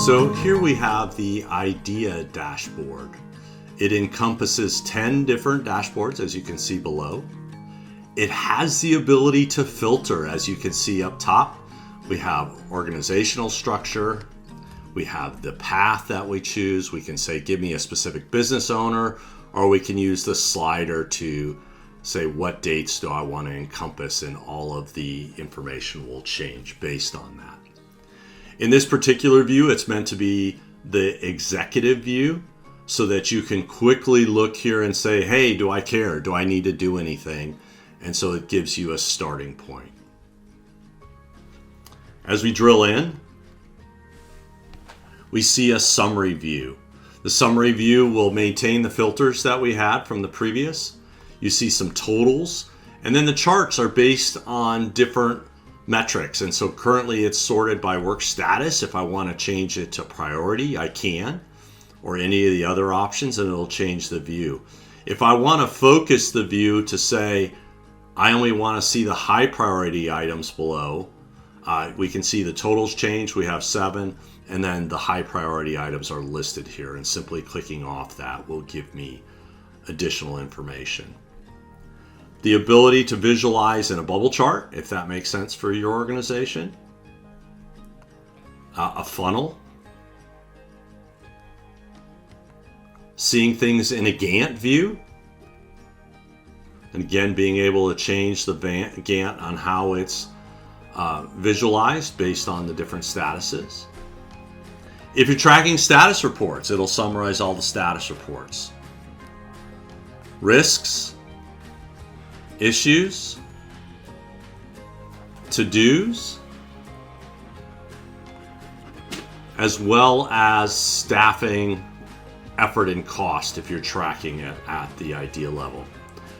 So here we have the idea dashboard. It encompasses 10 different dashboards, as you can see below. It has the ability to filter, as you can see up top. We have organizational structure. We have the path that we choose. We can say, give me a specific business owner, or we can use the slider to say, what dates do I want to encompass, and all of the information will change based on that. In this particular view, it's meant to be the executive view so that you can quickly look here and say, hey, do I care? Do I need to do anything? And so it gives you a starting point. As we drill in, we see a summary view. The summary view will maintain the filters that we had from the previous. You see some totals, and then the charts are based on different metrics. And so currently it's sorted by work status. If I want to change it to priority, I can, or any of the other options, and it'll change the view. If I want to focus the view to say, I only want to see the high priority items below, we can see the totals change. We have 7, and then the high priority items are listed here, and simply clicking off that will give me additional information. The ability to visualize in a bubble chart, if that makes sense for your organization. A funnel. Seeing things in a Gantt view. And again, being able to change the Gantt on how it's visualized based on the different statuses. If you're tracking status reports, it'll summarize all the status reports. Risks, issues, to-dos, as well as staffing, effort, and cost if you're tracking it at the idea level.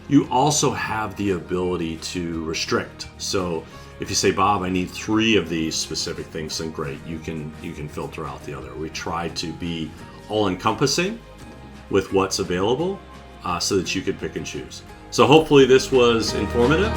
You also have the ability to restrict. So if you say, Bob, I need 3 of these specific things, then great, you can filter out the other. We try to be all-encompassing with what's available so that you can pick and choose. So hopefully this was informative.